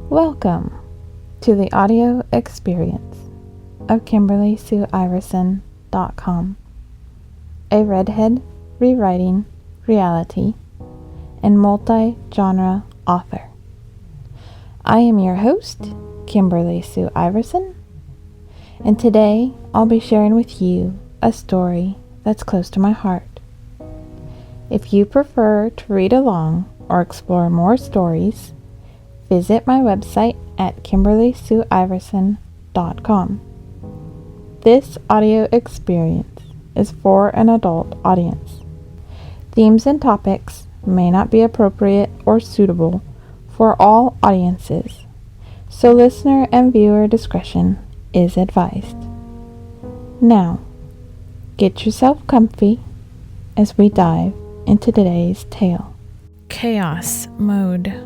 Welcome to the audio experience of KimberlySueIverson.com, a redhead rewriting reality and multi-genre author. I am your host, Kimberly Sue Iverson, and today I'll be sharing with you a story that's close to my heart. If you prefer to read along or explore more stories, visit my website at KimberlySueIverson.com. This audio experience is for an adult audience. Themes and topics may not be appropriate or suitable for all audiences, so listener and viewer discretion is advised. Now, get yourself comfy as we dive into today's tale. Chaos mode.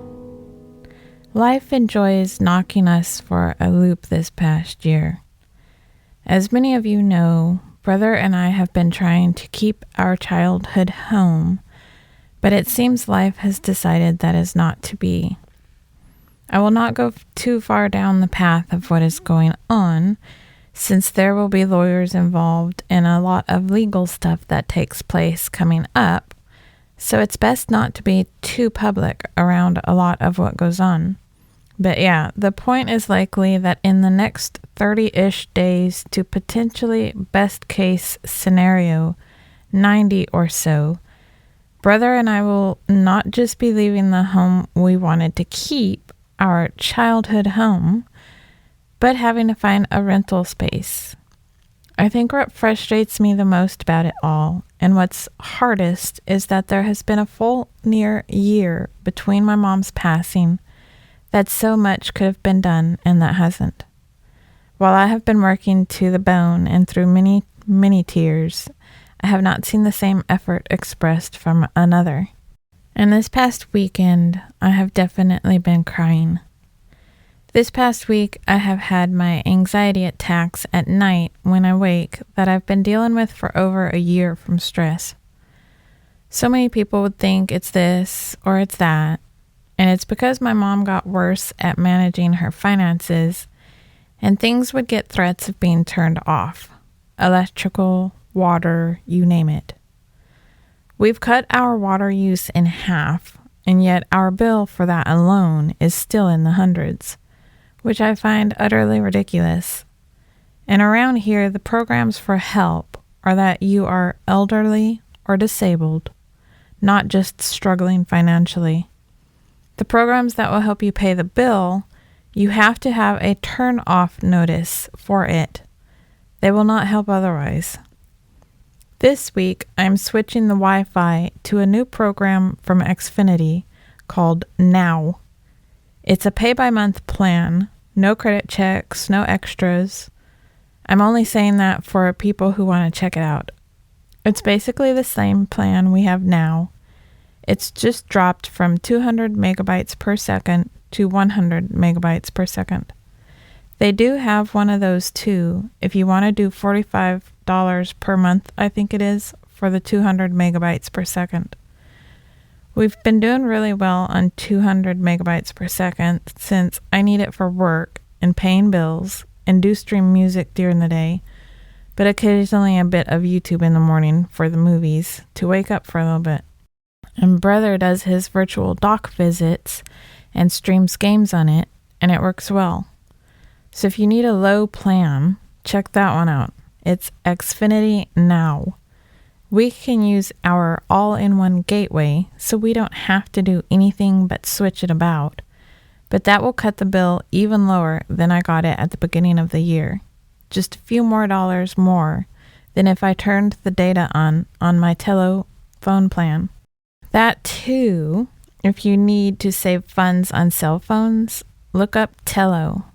Life enjoys knocking us for a loop this past year. As many of you know, Brother and I have been trying to keep our childhood home, but it seems life has decided that is not to be. I will not go too far down the path of what is going on, since there will be lawyers involved and a lot of legal stuff that takes place coming up, so it's best not to be too public around a lot of what goes on. But yeah, the point is likely that in the next 30-ish days to potentially best case scenario 90 or so, Brother and I will not just be leaving the home we wanted to keep, our childhood home, but having to find a rental space. I think what frustrates me the most about it all, and what's hardest, is that there has been a full near year between my mom's passing that so much could have been done and that hasn't. While I have been working to the bone and through many, many tears, I have not seen the same effort expressed from another. And this past weekend, I have definitely been crying. This past week, I have had my anxiety attacks at night when I wake that I've been dealing with for over a year from stress. So many people would think it's this or it's that, and it's because my mom got worse at managing her finances, and things would get threats of being turned off. Electrical, water, you name it. We've cut our water use in half, and yet our bill for that alone is still in the hundreds, which I find utterly ridiculous. And around here, the programs for help are that you are elderly or disabled, not just struggling financially. The programs that will help you pay the bill, you have to have a turn-off notice for it. They will not help otherwise. This week, I'm switching the Wi-Fi to a new program from Xfinity called Now. It's a pay-by-month plan, no credit checks, no extras. I'm only saying that for people who want to check it out. It's basically the same plan we have now. It's just dropped from 200 megabytes per second to 100 megabytes per second. They do have one of those too, if you want to do $45 per month, I think it is, for the 200 megabytes per second. We've been doing really well on 200 megabytes per second since I need it for work and paying bills and do stream music during the day, but occasionally a bit of YouTube in the morning for the movies to wake up for a little bit. And Brother does his virtual doc visits and streams games on it, and it works well. So if you need a low plan, check that one out. It's Xfinity Now. We can use our all-in-one gateway, so we don't have to do anything but switch it about. But that will cut the bill even lower than I got it at the beginning of the year. Just a few more dollars more than if I turned the data on my Tello phone plan. That too, if you need to save funds on cell phones, look up Tello.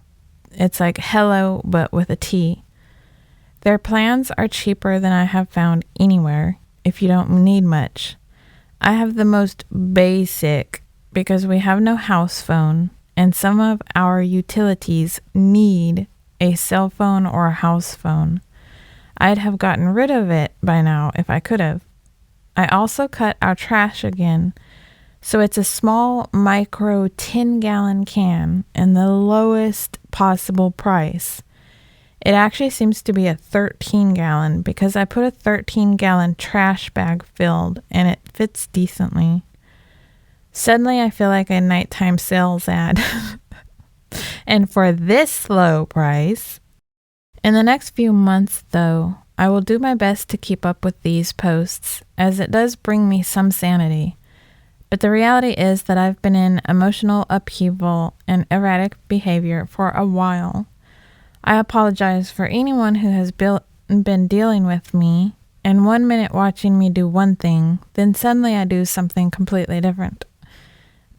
It's like hello, but with a T. Their plans are cheaper than I have found anywhere if you don't need much. I have the most basic because we have no house phone, and some of our utilities need a cell phone or a house phone. I'd have gotten rid of it by now if I could have. I also cut our trash again, So it's a small micro 10-gallon can and the lowest possible price. It actually seems to be a 13-gallon because I put a 13-gallon trash bag filled and it fits decently. Suddenly I feel like a nighttime sales ad. And for this low price, in the next few months though, I will do my best to keep up with these posts as it does bring me some sanity. But the reality is that I've been in emotional upheaval and erratic behavior for a while. I apologize for anyone who has been dealing with me and 1 minute watching me do one thing, then suddenly I do something completely different.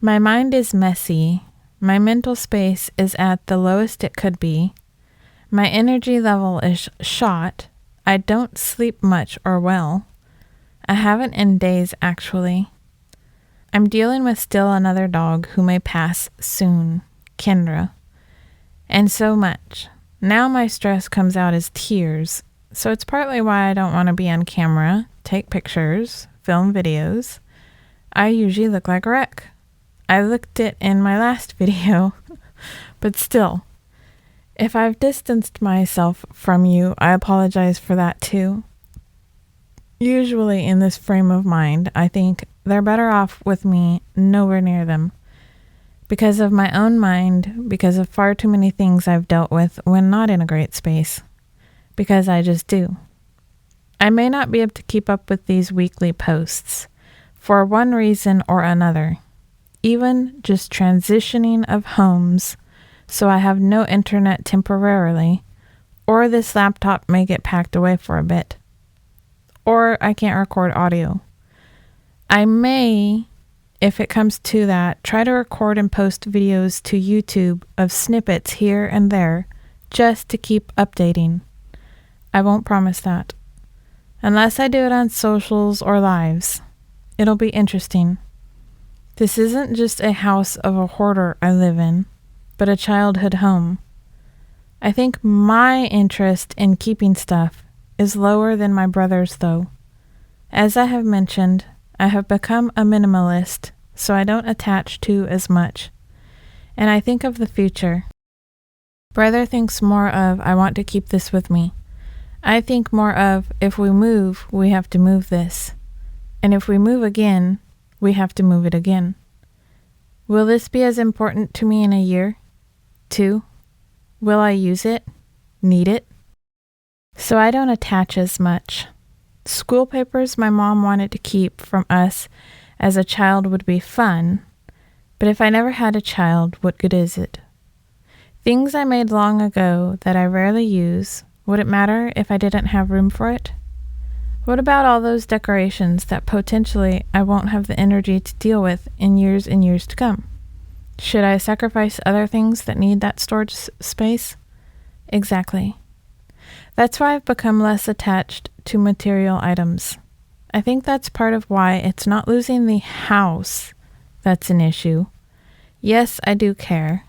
My mind is messy. My mental space is at the lowest it could be. My energy level is shot. I don't sleep much or well. I haven't in days, actually. I'm dealing with still another dog who may pass soon, Kendra. And so much. Now my stress comes out as tears, so it's partly why I don't want to be on camera, take pictures, film videos. I usually look like a wreck. I looked it in my last video, but still. If I've distanced myself from you, I apologize for that too. Usually in this frame of mind, I think they're better off with me nowhere near them. Because of my own mind, because of far too many things I've dealt with when not in a great space. Because I just do. I may not be able to keep up with these weekly posts for one reason or another. Even just transitioning of homes, so I have no internet temporarily, or this laptop may get packed away for a bit, or I can't record audio. I may, if it comes to that, try to record and post videos to YouTube of snippets here and there, just to keep updating. I won't promise that. Unless I do it on socials or lives. It'll be interesting. This isn't just a house of a hoarder I live in, but a childhood home. I think my interest in keeping stuff is lower than my brother's, though. As I have mentioned, I have become a minimalist, so I don't attach to as much. And I think of the future. Brother thinks more of, I want to keep this with me. I think more of, if we move, we have to move this. And if we move again, we have to move it again. Will this be as important to me in a year? 2? Will I use it? Need it? So I don't attach as much. School papers my mom wanted to keep from us as a child would be fun, but if I never had a child, what good is it? Things I made long ago that I rarely use, would it matter if I didn't have room for it? What about all those decorations that potentially I won't have the energy to deal with in years and years to come? Should I sacrifice other things that need that storage space? Exactly. That's why I've become less attached to material items. I think that's part of why it's not losing the house that's an issue. Yes, I do care.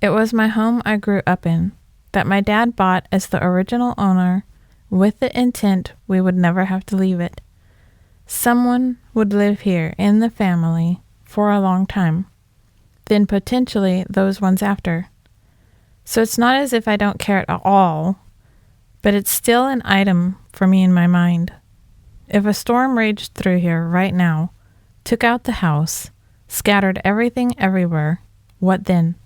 It was my home I grew up in, that my dad bought as the original owner, with the intent we would never have to leave it. Someone would live here in the family for a long time, then potentially those ones after. So it's not as if I don't care at all, but it's still an item for me in my mind. If a storm raged through here right now, took out the house, scattered everything everywhere, what then?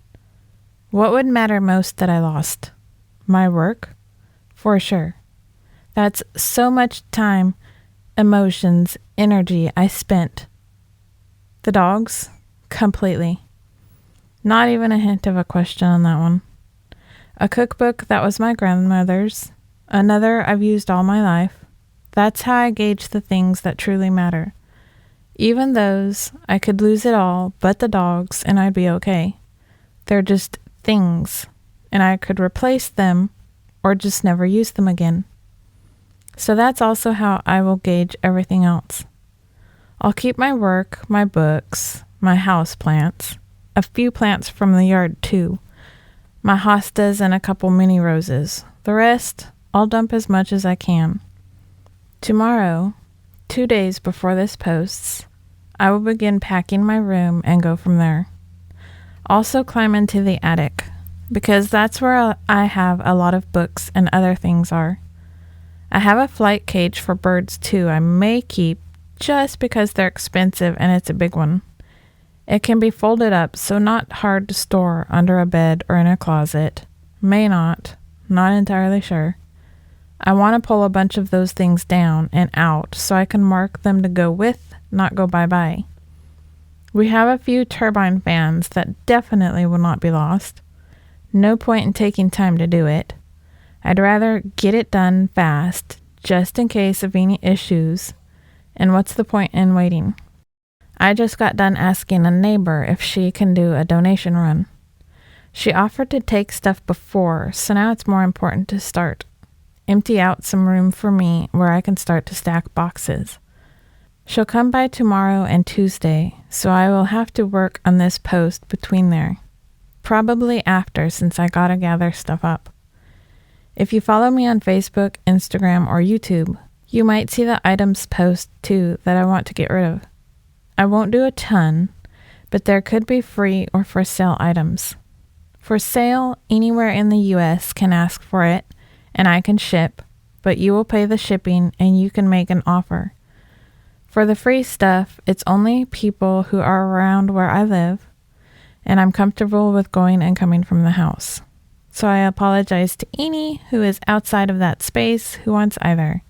What would matter most that I lost? My work? For sure. That's so much time, emotions, energy I spent. The dogs? Completely. Not even a hint of a question on that one. A cookbook that was my grandmother's. Another I've used all my life. That's how I gauge the things that truly matter. Even those, I could lose it all but the dogs and I'd be okay. They're just things, and I could replace them or just never use them again. So that's also how I will gauge everything else. I'll keep my work, my books, my house plants, a few plants from the yard too, my hostas and a couple mini roses. The rest, I'll dump as much as I can. Tomorrow, 2 days before this posts, I will begin packing my room and go from there. Also climb into the attic, because that's where I have a lot of books and other things are. I have a flight cage for birds too I may keep just because they're expensive and it's a big one. It can be folded up, so not hard to store under a bed or in a closet. May not entirely sure. I want to pull a bunch of those things down and out so I can mark them to go with, not go bye-bye. We have a few turbine fans that definitely will not be lost. No point in taking time to do it. I'd rather get it done fast, just in case of any issues, and what's the point in waiting? I just got done asking a neighbor if she can do a donation run. She offered to take stuff before, so now it's more important to start. Empty out some room for me where I can start to stack boxes. She'll come by tomorrow and Tuesday, so I will have to work on this post between there. Probably after, since I gotta gather stuff up. If you follow me on Facebook, Instagram, or YouTube, you might see the items post too that I want to get rid of. I won't do a ton, but there could be free or for sale items. For sale, anywhere in the US can ask for it, and I can ship, but you will pay the shipping and you can make an offer. For the free stuff, it's only people who are around where I live, and I'm comfortable with going and coming from the house. So I apologize to any who is outside of that space who wants either.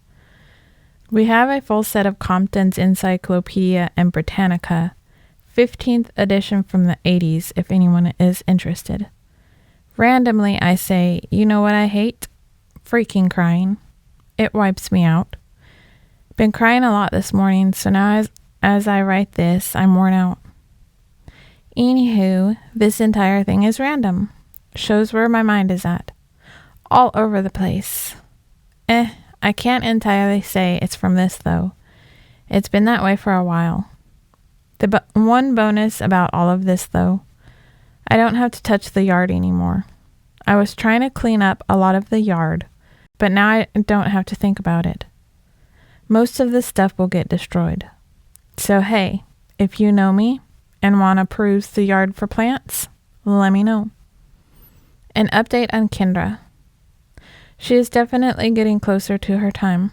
We have a full set of Compton's Encyclopedia and Britannica, 15th edition from the 80s if anyone is interested. Randomly I say, you know what I hate? Freaking crying. It wipes me out. Been crying a lot this morning, so now as I write this, I'm worn out. Anywho, this entire thing is random. Shows where my mind is at. All over the place. I can't entirely say it's from this though. It's been that way for a while. The one bonus about all of this though, I don't have to touch the yard anymore. I was trying to clean up a lot of the yard, but now I don't have to think about it. Most of this stuff will get destroyed. So hey, if you know me and want to peruse the yard for plants, let me know. An update on Kendra. She is definitely getting closer to her time.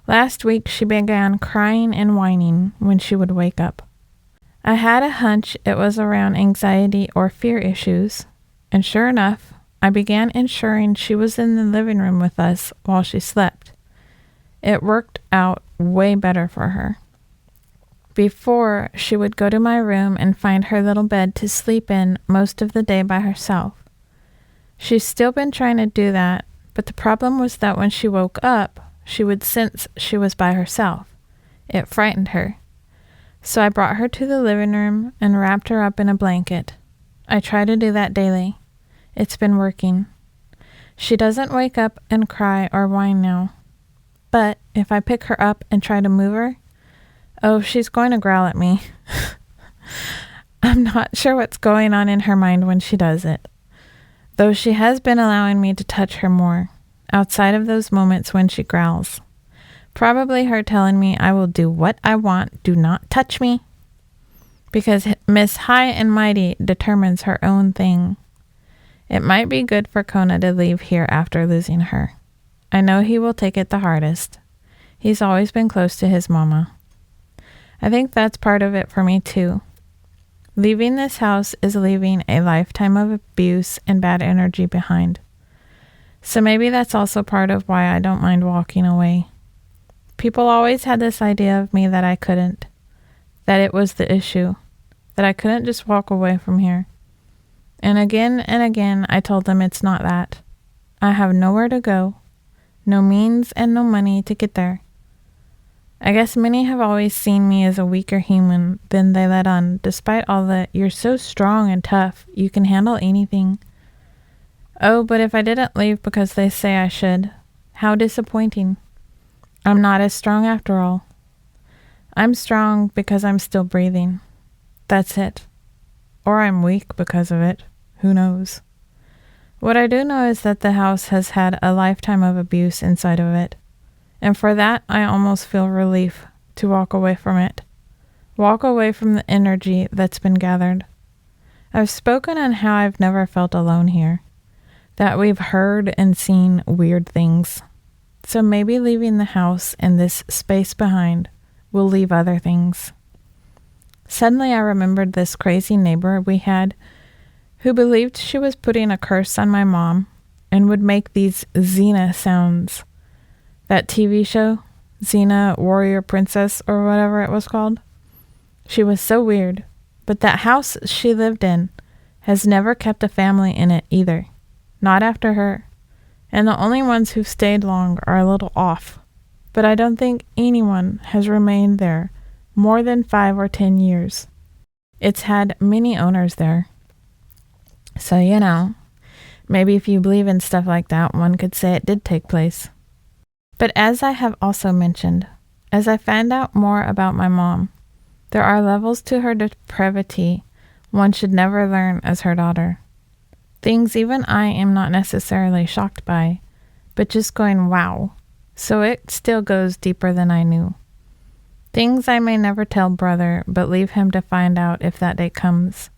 Last week she began crying and whining when she would wake up. I had a hunch it was around anxiety or fear issues, and sure enough, I began ensuring she was in the living room with us while she slept. It worked out way better for her. Before, she would go to my room and find her little bed to sleep in most of the day by herself. She's still been trying to do that, but the problem was that when she woke up, she would sense she was by herself. It frightened her. So I brought her to the living room and wrapped her up in a blanket. I try to do that daily. It's been working. She doesn't wake up and cry or whine now. But if I pick her up and try to move her, oh, she's going to growl at me. I'm not sure what's going on in her mind when she does it. Though she has been allowing me to touch her more, outside of those moments when she growls. Probably her telling me I will do what I want, do not touch me. Because Miss High and Mighty determines her own thing. It might be good for Kona to leave here after losing her. I know he will take it the hardest. He's always been close to his mama. I think that's part of it for me too. Leaving this house is leaving a lifetime of abuse and bad energy behind. So maybe that's also part of why I don't mind walking away. People always had this idea of me that I couldn't, that it was the issue, that I couldn't just walk away from here. And again, I told them it's not that. I have nowhere to go, no means and no money to get there. I guess many have always seen me as a weaker human than they let on, despite all that you're so strong and tough, you can handle anything. Oh, but if I didn't leave because they say I should, how disappointing. I'm not as strong after all. I'm strong because I'm still breathing. That's it. Or I'm weak because of it. Who knows? What I do know is that the house has had a lifetime of abuse inside of it. And for that, I almost feel relief to walk away from it. Walk away from the energy that's been gathered. I've spoken on how I've never felt alone here, that we've heard and seen weird things. So maybe leaving the house and this space behind will leave other things. Suddenly I remembered this crazy neighbor we had who believed she was putting a curse on my mom and would make these Xena sounds. That TV show, Xena Warrior Princess or whatever it was called. She was so weird, but that house she lived in has never kept a family in it either. Not after her. And the only ones who've stayed long are a little off. But I don't think anyone has remained there more than 5 or 10 years. It's had many owners there. So, maybe if you believe in stuff like that, one could say it did take place. But as I have also mentioned, as I found out more about my mom, there are levels to her depravity one should never learn as her daughter. Things even I am not necessarily shocked by, but just going wow. So it still goes deeper than I knew. Things I may never tell brother, but leave him to find out if that day comes.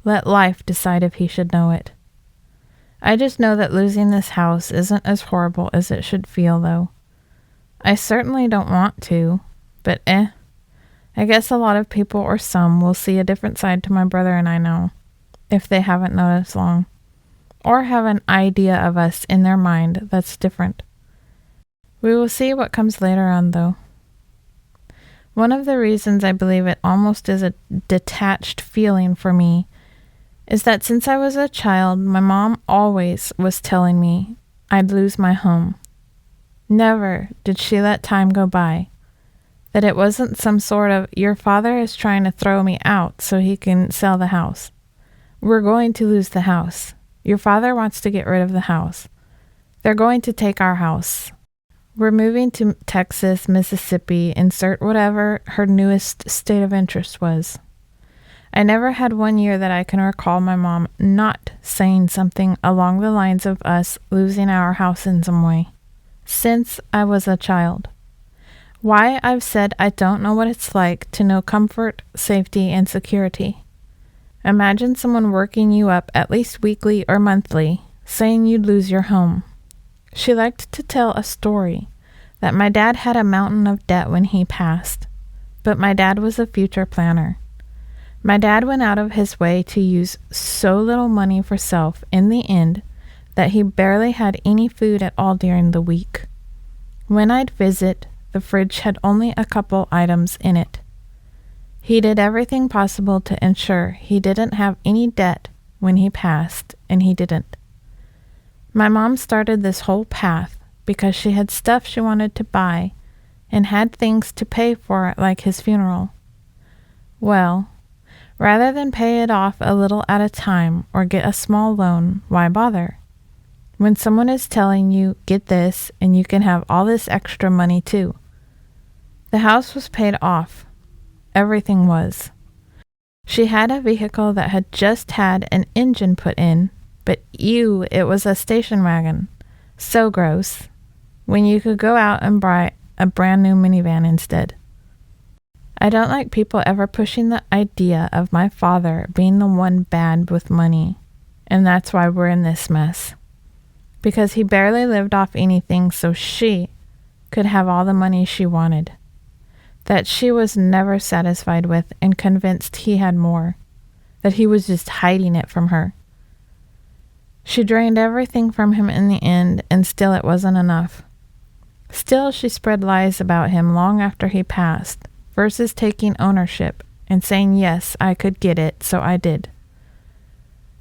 Let life decide if he should know it. I just know that losing this house isn't as horrible as it should feel, though. I certainly don't want to, but I guess a lot of people or some will see a different side to my brother and I know, if they haven't noticed long, or have an idea of us in their mind that's different. We will see what comes later on, though. One of the reasons I believe it almost is a detached feeling for me is that since I was a child, my mom always was telling me I'd lose my home. Never did she let time go by. That it wasn't some sort of, your father is trying to throw me out so he can sell the house. We're going to lose the house. Your father wants to get rid of the house. They're going to take our house. We're moving to Texas, Mississippi, insert whatever her newest state of interest was. I never had one year that I can recall my mom not saying something along the lines of us losing our house in some way. Since I was a child. Why I've said I don't know what it's like to know comfort, safety, and security. Imagine someone working you up at least weekly or monthly, saying you'd lose your home. She liked to tell a story that my dad had a mountain of debt when he passed, but my dad was a future planner. My dad went out of his way to use so little money for self in the end that he barely had any food at all during the week. When I'd visit, the fridge had only a couple items in it. He did everything possible to ensure he didn't have any debt when he passed, and he didn't. My mom started this whole path because she had stuff she wanted to buy and had things to pay for, like his funeral. Well, rather than pay it off a little at a time or get a small loan, why bother? When someone is telling you, get this, and you can have all this extra money too. The house was paid off. Everything was. She had a vehicle that had just had an engine put in, but it was a station wagon. So gross. When you could go out and buy a brand new minivan instead. I don't like people ever pushing the idea of my father being the one bad with money, and that's why we're in this mess. Because he barely lived off anything, so she could have all the money she wanted. That she was never satisfied with and convinced he had more. That he was just hiding it from her. She drained everything from him in the end, and still it wasn't enough. Still she spread lies about him long after he passed, versus taking ownership and saying, yes, I could get it, so I did.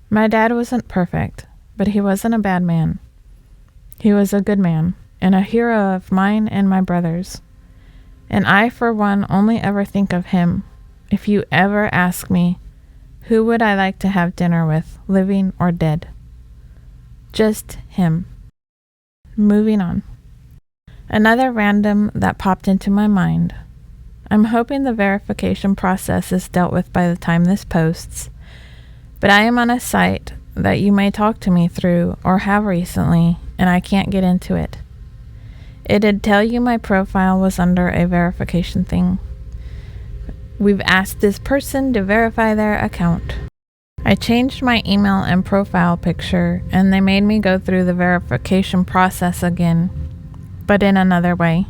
My dad wasn't perfect, but he wasn't a bad man. He was a good man, and a hero of mine and my brother's. And I, for one, only ever think of him. If you ever ask me, who would I like to have dinner with, living or dead? Just him. Moving on. Another random that popped into my mind. I'm hoping the verification process is dealt with by the time this posts, but I am on a site that you may talk to me through or have recently, and I can't get into it. It'd tell you my profile was under a verification thing. We've asked this person to verify their account. I changed my email and profile picture, and they made me go through the verification process again, but in another way.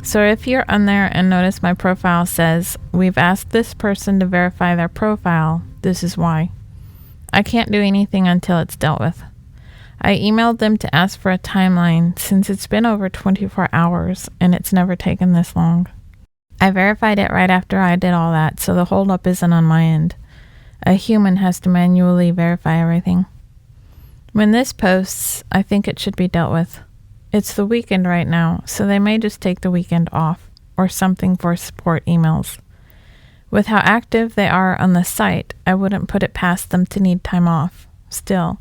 So if you're on there and notice my profile says, we've asked this person to verify their profile, this is why. I can't do anything until it's dealt with. I emailed them to ask for a timeline since it's been over 24 hours and it's never taken this long. I verified it right after I did all that, so the holdup isn't on my end. A human has to manually verify everything. When this posts, I think it should be dealt with. It's the weekend right now, so they may just take the weekend off or something for support emails. With how active they are on the site, I wouldn't put it past them to need time off. Still,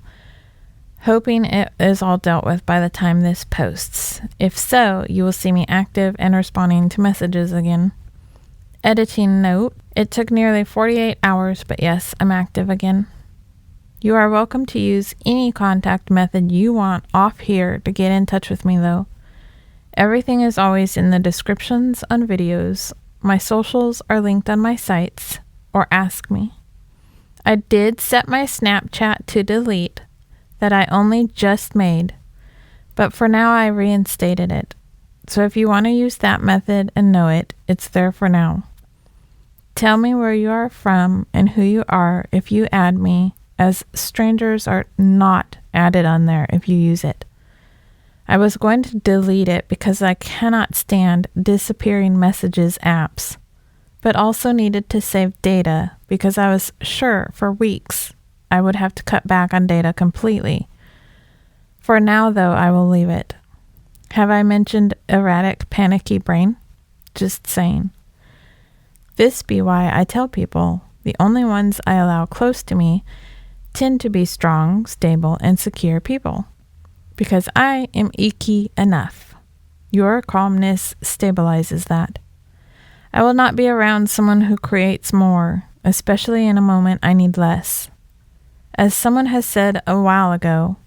hoping it is all dealt with by the time this posts. If so, you will see me active and responding to messages again. Editing note, it took nearly 48 hours, but yes, I'm active again. You are welcome to use any contact method you want off here to get in touch with me though. Everything is always in the descriptions on videos. My socials are linked on my sites, or ask me. I did set my Snapchat to delete that I only just made, but for now I reinstated it. So if you want to use that method and know it, it's there for now. Tell me where you are from and who you are if you add me, as strangers are not added on there if you use it. I was going to delete it because I cannot stand disappearing messages apps, but also needed to save data because I was sure for weeks I would have to cut back on data completely. For now, though, I will leave it. Have I mentioned erratic, panicky brain? Just saying. This be why I tell people the only ones I allow close to me tend to be strong, stable, and secure people. Because I am icky enough. Your calmness stabilizes that. I will not be around someone who creates more, especially in a moment I need less. As someone has said a while ago,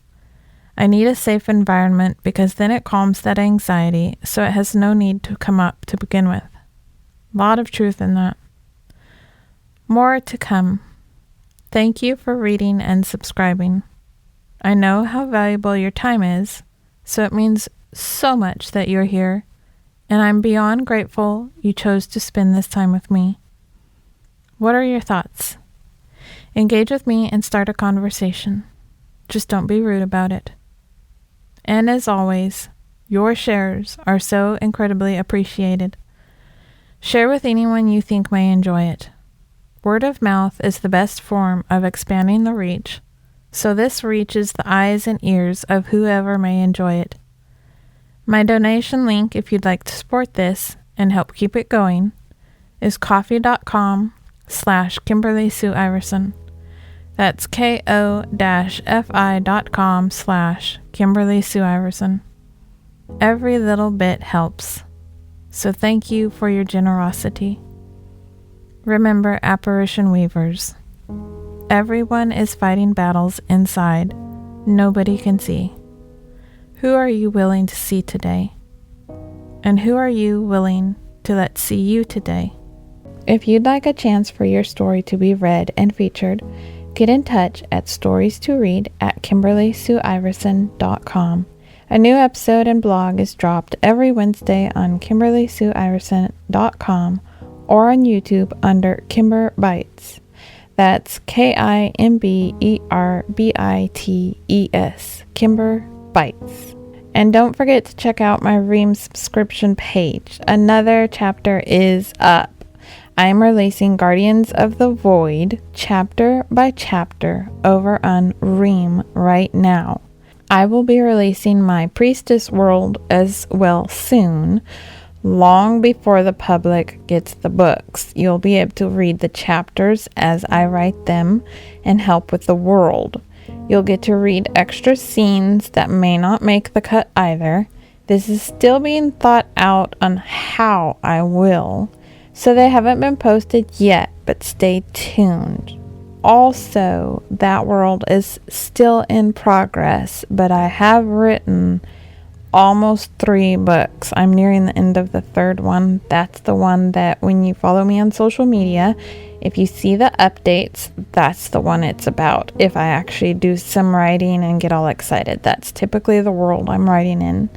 I need a safe environment because then it calms that anxiety, so it has no need to come up to begin with. Lot of truth in that. More to come. Thank you for reading and subscribing. I know how valuable your time is, so it means so much that you're here, and I'm beyond grateful you chose to spend this time with me. What are your thoughts? Engage with me and start a conversation. Just don't be rude about it. And as always, your shares are so incredibly appreciated. Share with anyone you think may enjoy it. Word of mouth is the best form of expanding the reach, so this reaches the eyes and ears of whoever may enjoy it. My donation link, if you'd like to support this and help keep it going, is ko-fi.com/Kimberly Sue Iverson. That's ko-fi.com/Kimberly Sue Iverson. Every little bit helps. So thank you for your generosity. Remember, apparition weavers, everyone is fighting battles inside nobody can see. Who are you willing to see today? And who are you willing to let see you today? If you'd like a chance for your story to be read and featured, get in touch at storiesToRead@KimberlySueIverson.com. A new episode and blog is dropped every Wednesday on KimberlySueIverson.com or on YouTube under Kimber Bites. That's KimberBites, Kimber Bites. And don't forget to check out my Ream subscription page. Another chapter is up. I am releasing Guardians of the Void chapter by chapter over on Ream right now. I will be releasing my Priestess World as well soon, long before the public gets the books. You'll be able to read the chapters as I write them and help with the world. You'll get to read extra scenes that may not make the cut either. This is still being thought out on how I will, so they haven't been posted yet, but stay tuned. Also, that world is still in progress, but I have written almost 3 books. I'm nearing the end of the third one. That's the one that when you follow me on social media, if you see the updates, that's the one it's about. If I actually do some writing and get all excited, that's typically the world I'm writing in.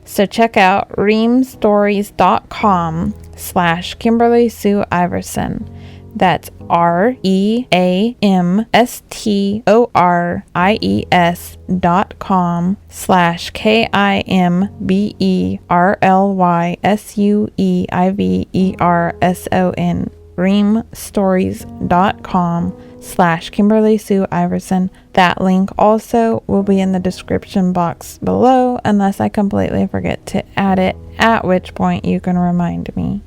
So check out reamstories.com/Kimberly Sue Iverson. That's reamstories.com/KIMBERLYSUEIVERSON. reamstories.com/Kimberly Sue Iverson. That link also will be in the description box below, unless I completely forget to add it, at which point you can remind me.